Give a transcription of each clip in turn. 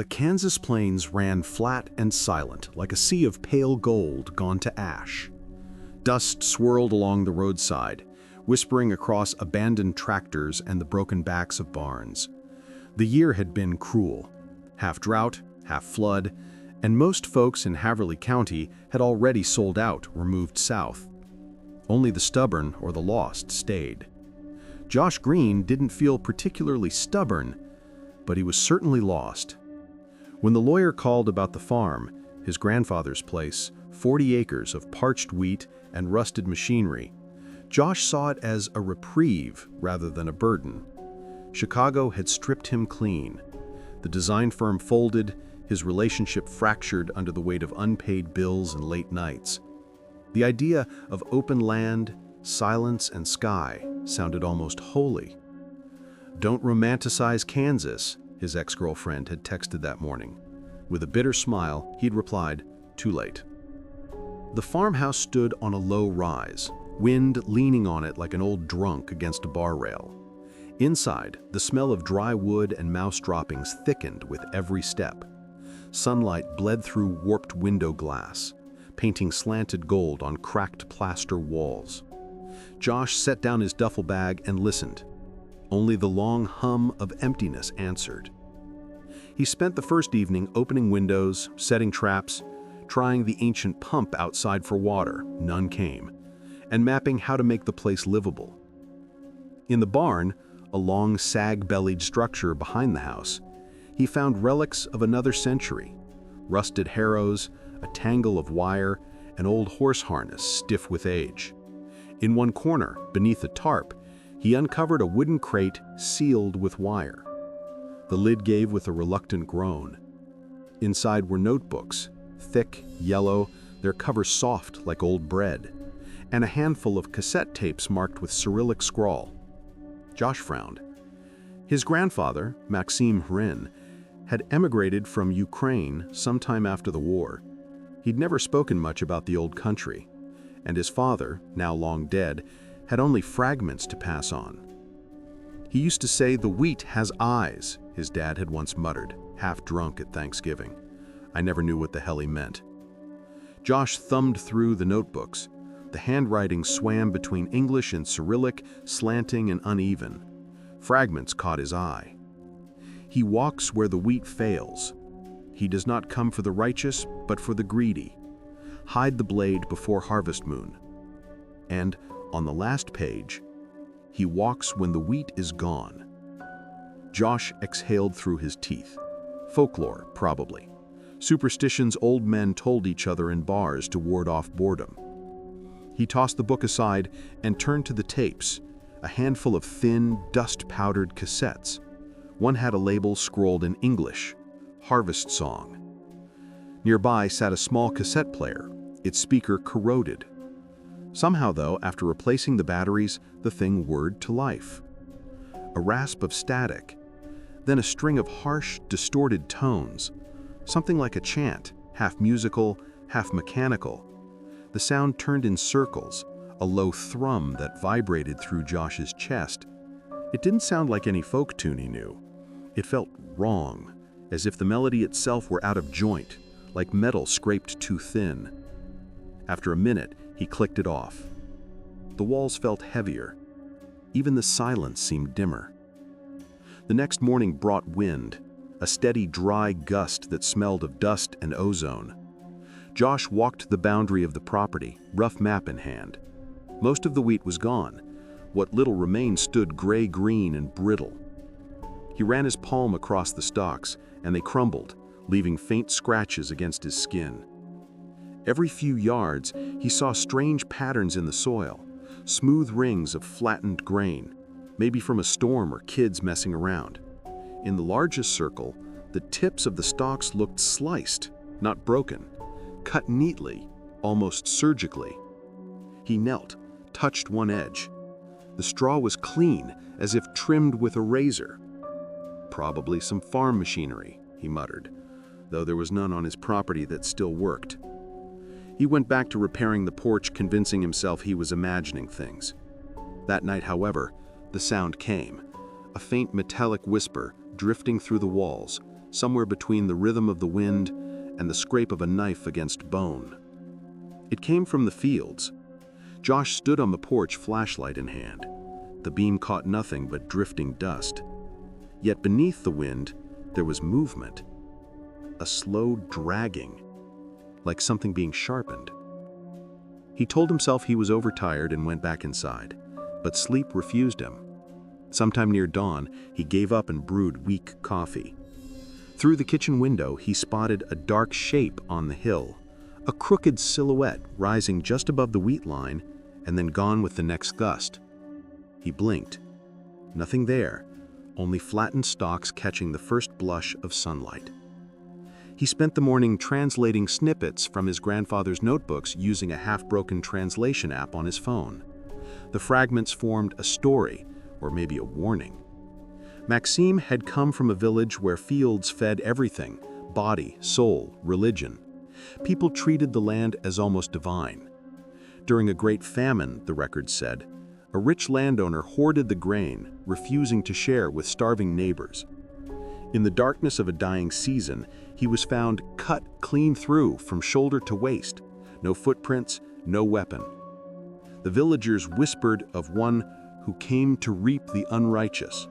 The Kansas plains ran flat and silent, like a sea of pale gold gone to ash. Dust swirled along the roadside, whispering across abandoned tractors and the broken backs of barns. The year had been cruel, half drought, half flood, and most folks in Haverly County had already sold out or moved south. Only the stubborn or the lost stayed. Josh Green didn't feel particularly stubborn, but he was certainly lost. When the lawyer called about the farm, his grandfather's place, 40 acres of parched wheat and rusted machinery, Josh saw it as a reprieve rather than a burden. Chicago had stripped him clean. The design firm folded, his relationship fractured under the weight of unpaid bills and late nights. The idea of open land, silence, and sky sounded almost holy. "Don't romanticize Kansas," his ex-girlfriend had texted that morning. With a bitter smile, he'd replied, "Too late." The farmhouse stood on a low rise, wind leaning on it like an old drunk against a bar rail. Inside, the smell of dry wood and mouse droppings thickened with every step. Sunlight bled through warped window glass, painting slanted gold on cracked plaster walls. Josh set down his duffel bag and listened. Only the long hum of emptiness answered. He spent the first evening opening windows, setting traps, trying the ancient pump outside for water, none came, and mapping how to make the place livable. In the barn, a long sag-bellied structure behind the house, he found relics of another century, rusted harrows, a tangle of wire, an old horse harness stiff with age. In one corner, beneath a tarp, he uncovered a wooden crate sealed with wire. The lid gave with a reluctant groan. Inside were notebooks, thick, yellow, their covers soft like old bread, and a handful of cassette tapes marked with Cyrillic scrawl. Josh frowned. His grandfather, Maxim Hrin, had emigrated from Ukraine sometime after the war. He'd never spoken much about the old country, and his father, now long dead, had only fragments to pass on. He used to say, "The wheat has eyes," his dad had once muttered, half drunk at Thanksgiving. I never knew what the hell he meant. Josh thumbed through the notebooks. The handwriting swam between English and Cyrillic, slanting and uneven. Fragments caught his eye. "He walks where the wheat fails. He does not come for the righteous, but for the greedy. Hide the blade before harvest moon." And on the last page, "He walks when the wheat is gone." Josh exhaled through his teeth. Folklore, probably. Superstitions old men told each other in bars to ward off boredom. He tossed the book aside and turned to the tapes, a handful of thin, dust-powdered cassettes. One had a label scrolled in English, "Harvest Song." Nearby sat a small cassette player, its speaker corroded. Somehow, though, after replacing the batteries, the thing whirred to life. A rasp of static, then a string of harsh, distorted tones, something like a chant, half musical, half mechanical. The sound turned in circles, a low thrum that vibrated through Josh's chest. It didn't sound like any folk tune he knew. It felt wrong, as if the melody itself were out of joint, like metal scraped too thin. After a minute, he clicked it off. The walls felt heavier. Even the silence seemed dimmer. The next morning brought wind, a steady, dry gust that smelled of dust and ozone. Josh walked the boundary of the property, rough map in hand. Most of the wheat was gone. What little remained stood gray-green and brittle. He ran his palm across the stalks, and they crumbled, leaving faint scratches against his skin. Every few yards, he saw strange patterns in the soil, smooth rings of flattened grain, maybe from a storm or kids messing around. In the largest circle, the tips of the stalks looked sliced, not broken, cut neatly, almost surgically. He knelt, touched one edge. The straw was clean, as if trimmed with a razor. "Probably some farm machinery," he muttered, though there was none on his property that still worked. He went back to repairing the porch, convincing himself he was imagining things. That night, however, the sound came, a faint metallic whisper drifting through the walls, somewhere between the rhythm of the wind and the scrape of a knife against bone. It came from the fields. Josh stood on the porch, flashlight in hand. The beam caught nothing but drifting dust. Yet beneath the wind, there was movement. A slow dragging, like something being sharpened. He told himself he was overtired and went back inside, but sleep refused him. Sometime near dawn, he gave up and brewed weak coffee. Through the kitchen window, he spotted a dark shape on the hill, a crooked silhouette rising just above the wheat line and then gone with the next gust. He blinked. Nothing there, only flattened stalks catching the first blush of sunlight. He spent the morning translating snippets from his grandfather's notebooks using a half-broken translation app on his phone. The fragments formed a story, or maybe a warning. Maxime had come from a village where fields fed everything: body, soul, religion. People treated the land as almost divine. During a great famine, the record said, a rich landowner hoarded the grain, refusing to share with starving neighbors. In the darkness of a dying season, he was found cut clean through from shoulder to waist. No footprints, no weapon. The villagers whispered of one who came to reap the unrighteous.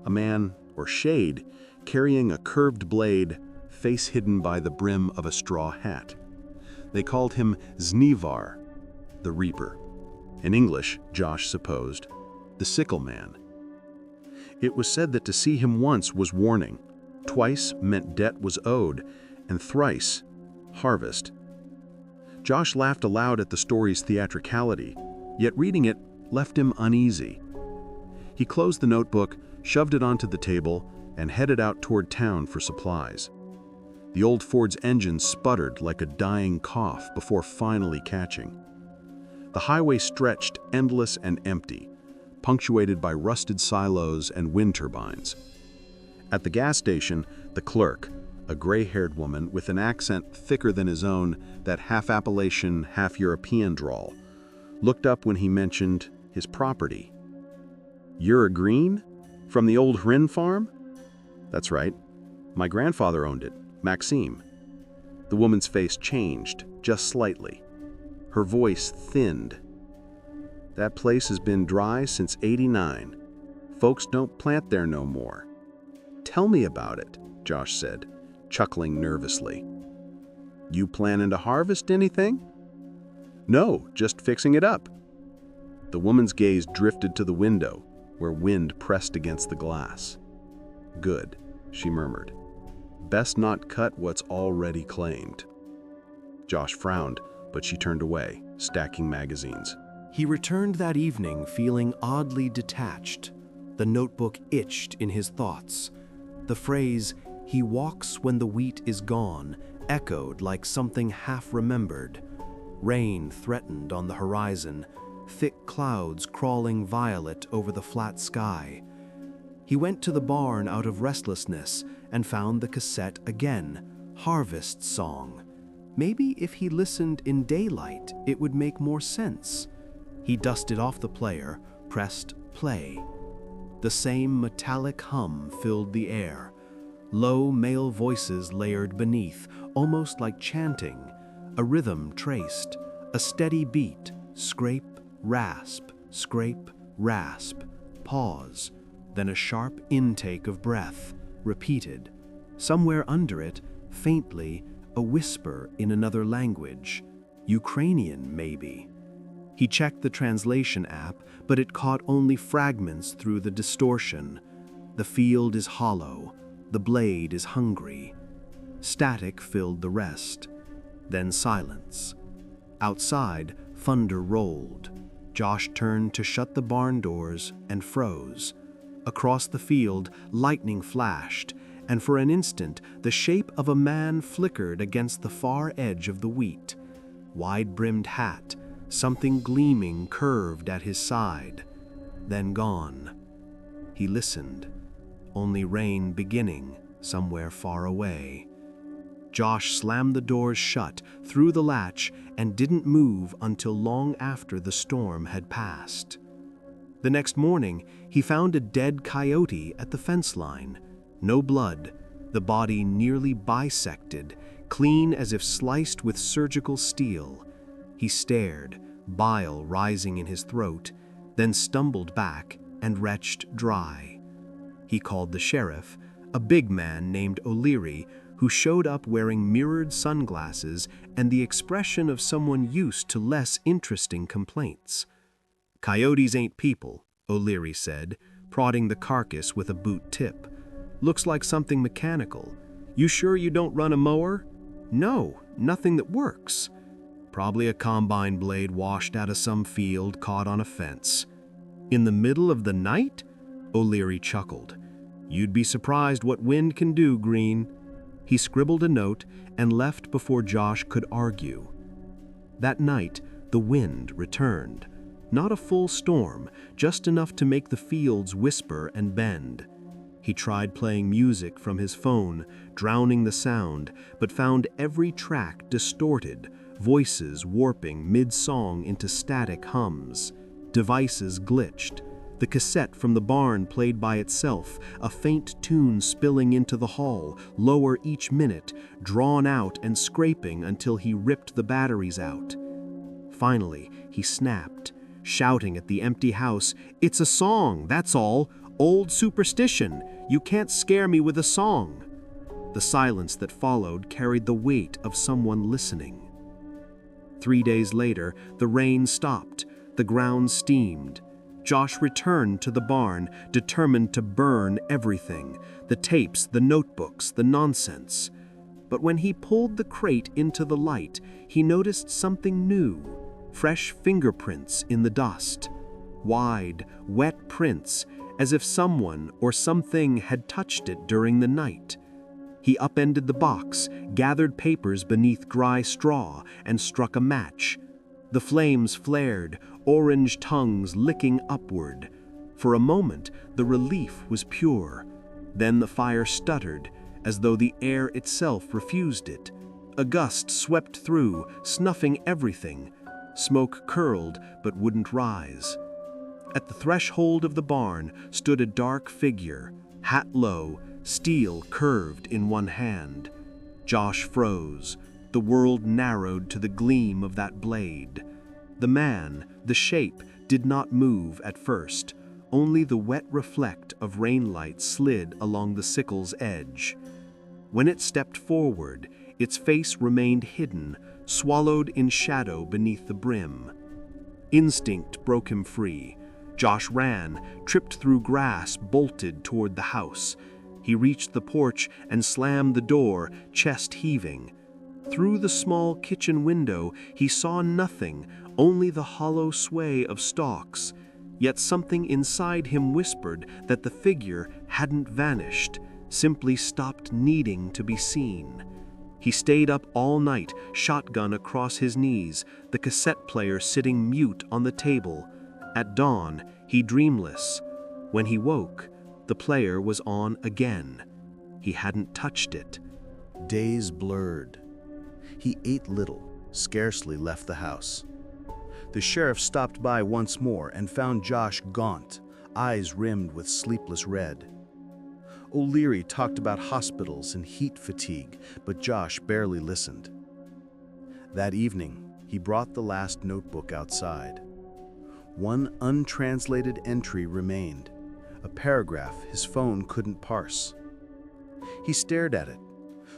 A man, or shade, carrying a curved blade, face hidden by the brim of a straw hat. They called him Znivar, the Reaper. In English, Josh supposed, the Sickleman. It was said that to see him once was warning, twice meant debt was owed, and thrice, harvest. Josh laughed aloud at the story's theatricality, yet reading it left him uneasy. He closed the notebook, shoved it onto the table, and headed out toward town for supplies. The old Ford's engine sputtered like a dying cough before finally catching. The highway stretched endless and empty, punctuated by rusted silos and wind turbines. At the gas station, the clerk, a gray-haired woman with an accent thicker than his own, that half-Appalachian, half-European drawl, looked up when he mentioned his property. "You're a Green? From the old Hren farm?" "That's right. My grandfather owned it, Maxime." The woman's face changed, just slightly. Her voice thinned. "That place has been dry since '89. Folks don't plant there no more." "Tell me about it," Josh said, chuckling nervously. "You planning to harvest anything?" "No, just fixing it up." The woman's gaze drifted to the window, where wind pressed against the glass. "Good," she murmured. "Best not cut what's already claimed." Josh frowned, but she turned away, stacking magazines. He returned that evening feeling oddly detached. The notebook itched in his thoughts. The phrase, "he walks when the wheat is gone," echoed like something half-remembered. Rain threatened on the horizon, thick clouds crawling violet over the flat sky. He went to the barn out of restlessness and found the cassette again, Harvest Song. Maybe if he listened in daylight, it would make more sense. He dusted off the player, pressed play. The same metallic hum filled the air. Low male voices layered beneath, almost like chanting. A rhythm traced, a steady beat, scrape, rasp, pause, then a sharp intake of breath, repeated. Somewhere under it, faintly, a whisper in another language, Ukrainian maybe. He checked the translation app, but it caught only fragments through the distortion. The field is hollow, the blade is hungry. Static filled the rest. Then silence. Outside, thunder rolled. Josh turned to shut the barn doors and froze. Across the field, lightning flashed, and for an instant, the shape of a man flickered against the far edge of the wheat. Wide-brimmed hat, something gleaming curved at his side. Then gone. He listened. Only rain beginning somewhere far away. Josh slammed the doors shut, threw the latch, and didn't move until long after the storm had passed. The next morning, he found a dead coyote at the fence line. No blood, the body nearly bisected, clean as if sliced with surgical steel. He stared, bile rising in his throat, then stumbled back and retched dry. He called the sheriff, a big man named O'Leary, who showed up wearing mirrored sunglasses and the expression of someone used to less interesting complaints. "Coyotes ain't people," O'Leary said, prodding the carcass with a boot tip. "Looks like something mechanical. You sure you don't run a mower?" "No, nothing that works." "Probably a combine blade washed out of some field caught on a fence." "In the middle of the night?" O'Leary chuckled. "You'd be surprised what wind can do, Green." He scribbled a note and left before Josh could argue. That night, the wind returned. Not a full storm, just enough to make the fields whisper and bend. He tried playing music from his phone, drowning the sound, but found every track distorted, voices warping mid-song into static hums. Devices glitched. The cassette from the barn played by itself, a faint tune spilling into the hall, lower each minute, drawn out and scraping until he ripped the batteries out. Finally, he snapped, shouting at the empty house, "It's a song, that's all. Old superstition. You can't scare me with a song." The silence that followed carried the weight of someone listening. 3 days later, the rain stopped. The ground steamed. Josh returned to the barn, determined to burn everything, the tapes, the notebooks, the nonsense. But when he pulled the crate into the light, he noticed something new, fresh fingerprints in the dust. Wide, wet prints, as if someone or something had touched it during the night. He upended the box, gathered papers beneath dry straw, and struck a match. The flames flared, orange tongues licking upward. For a moment, the relief was pure. Then the fire stuttered, as though the air itself refused it. A gust swept through, snuffing everything. Smoke curled, but wouldn't rise. At the threshold of the barn stood a dark figure, hat low, steel curved in one hand. Josh froze. The world narrowed to the gleam of that blade. The man, the shape, did not move at first. Only the wet reflect of rainlight slid along the sickle's edge. When it stepped forward, its face remained hidden, swallowed in shadow beneath the brim. Instinct broke him free. Josh ran, tripped through grass, bolted toward the house. He reached the porch and slammed the door, chest heaving. Through the small kitchen window, he saw nothing, only the hollow sway of stalks. Yet something inside him whispered that the figure hadn't vanished, simply stopped needing to be seen. He stayed up all night, shotgun across his knees, the cassette player sitting mute on the table. At dawn, he dreamless. When he woke, the player was on again. He hadn't touched it. Days blurred. He ate little, scarcely left the house. The sheriff stopped by once more and found Josh gaunt, eyes rimmed with sleepless red. O'Leary talked about hospitals and heat fatigue, but Josh barely listened. That evening, he brought the last notebook outside. One untranslated entry remained, a paragraph his phone couldn't parse. He stared at it,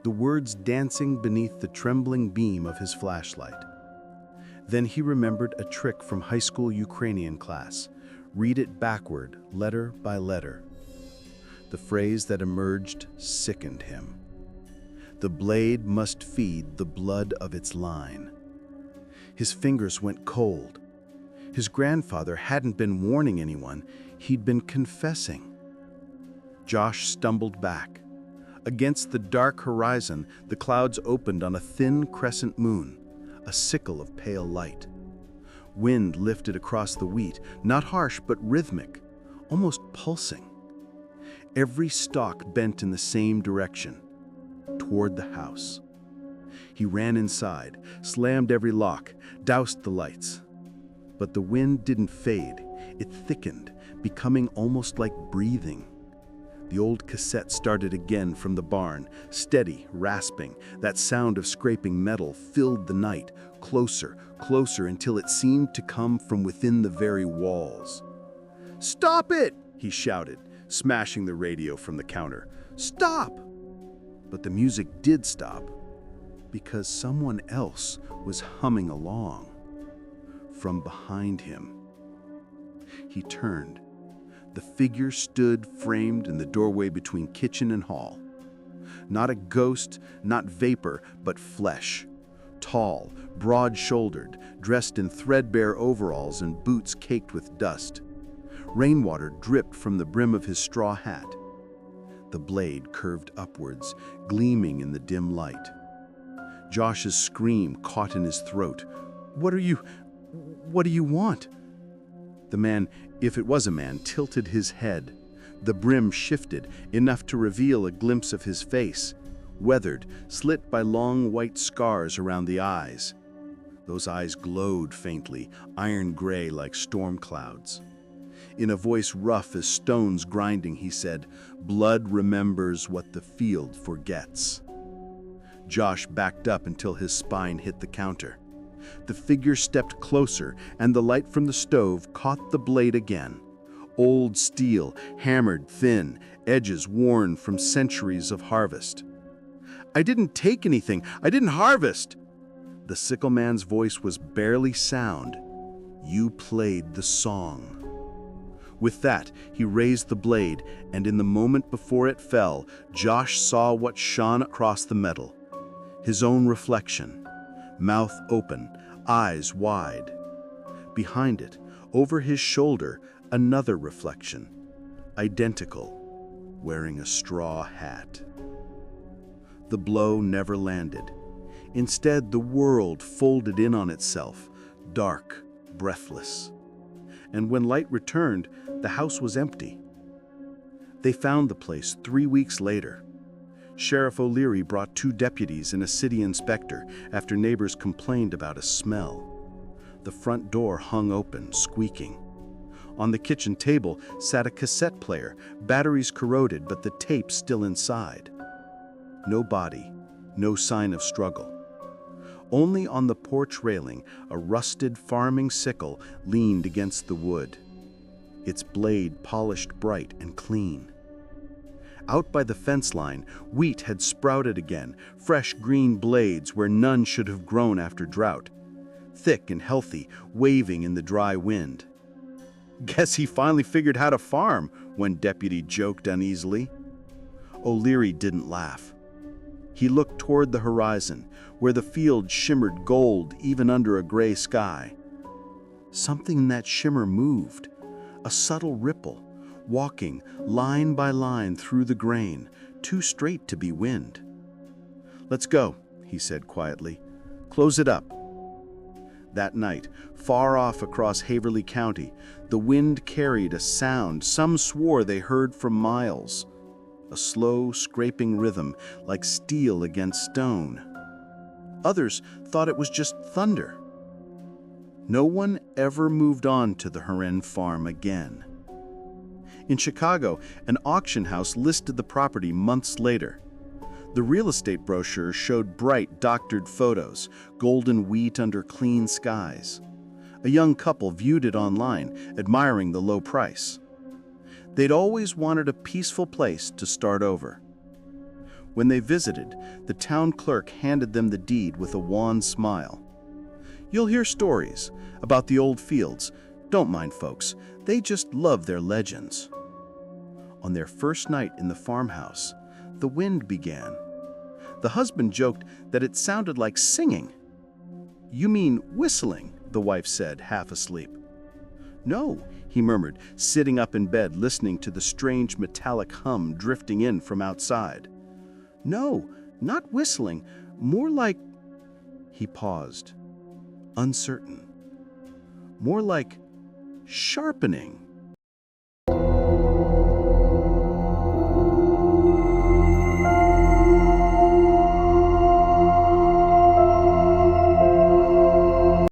the words dancing beneath the trembling beam of his flashlight. Then he remembered a trick from high school Ukrainian class. Read it backward, letter by letter. The phrase that emerged sickened him. The blade must feed the blood of its line. His fingers went cold. His grandfather hadn't been warning anyone, he'd been confessing. Josh stumbled back. Against the dark horizon, the clouds opened on a thin crescent moon, a sickle of pale light. Wind lifted across the wheat, not harsh but rhythmic, almost pulsing. Every stalk bent in the same direction, toward the house. He ran inside, slammed every lock, doused the lights. But the wind didn't fade, it thickened, becoming almost like breathing. The old cassette started again from the barn, steady, rasping. That sound of scraping metal filled the night, closer, closer, until it seemed to come from within the very walls. "Stop it!" he shouted, smashing the radio from the counter. "Stop!" But the music did stop, because someone else was humming along from behind him. He turned. The figure stood framed in the doorway between kitchen and hall. Not a ghost, not vapor, but flesh. Tall, broad-shouldered, dressed in threadbare overalls and boots caked with dust. Rainwater dripped from the brim of his straw hat. The blade curved upwards, gleaming in the dim light. Josh's scream caught in his throat. What do you want?" The man, if it was a man, tilted his head. The brim shifted, enough to reveal a glimpse of his face, weathered, slit by long white scars around the eyes. Those eyes glowed faintly, iron gray like storm clouds. In a voice rough as stones grinding, he said, "Blood remembers what the field forgets." Josh backed up until his spine hit the counter. The figure stepped closer, and the light from the stove caught the blade again. Old steel, hammered thin, edges worn from centuries of harvest. "I didn't take anything. I didn't harvest." The Sickleman's voice was barely sound. "You played the song." With that, he raised the blade, and in the moment before it fell, Josh saw what shone across the metal. His own reflection. Mouth open, eyes wide. Behind it, over his shoulder, another reflection, identical, wearing a straw hat. The blow never landed. Instead, the world folded in on itself, dark, breathless. And when light returned, the house was empty. They found the place 3 weeks later. Sheriff O'Leary brought 2 deputies and a city inspector after neighbors complained about a smell. The front door hung open, squeaking. On the kitchen table sat a cassette player, batteries corroded but the tape still inside. No body, no sign of struggle. Only on the porch railing, a rusted farming sickle leaned against the wood, its blade polished bright and clean. Out by the fence line, wheat had sprouted again, fresh green blades where none should have grown after drought, thick and healthy, waving in the dry wind. "Guess he finally figured how to farm," one deputy joked uneasily. O'Leary didn't laugh. He looked toward the horizon, where the field shimmered gold even under a gray sky. Something in that shimmer moved, a subtle ripple, walking line by line through the grain, too straight to be wind. "Let's go," he said quietly. "Close it up." That night, far off across Haverly County, the wind carried a sound some swore they heard from miles, a slow, scraping rhythm like steel against stone. Others thought it was just thunder. No one ever moved on to the Huron farm again. In Chicago, an auction house listed the property months later. The real estate brochure showed bright, doctored photos, golden wheat under clean skies. A young couple viewed it online, admiring the low price. They'd always wanted a peaceful place to start over. When they visited, the town clerk handed them the deed with a wan smile. "You'll hear stories about the old fields. Don't mind folks, they just love their legends." On their first night in the farmhouse, the wind began. The husband joked that it sounded like singing. "You mean whistling," the wife said, half asleep. "No," he murmured, sitting up in bed listening to the strange metallic hum drifting in from outside. "No, not whistling, more like—" He paused, uncertain. "More like sharpening."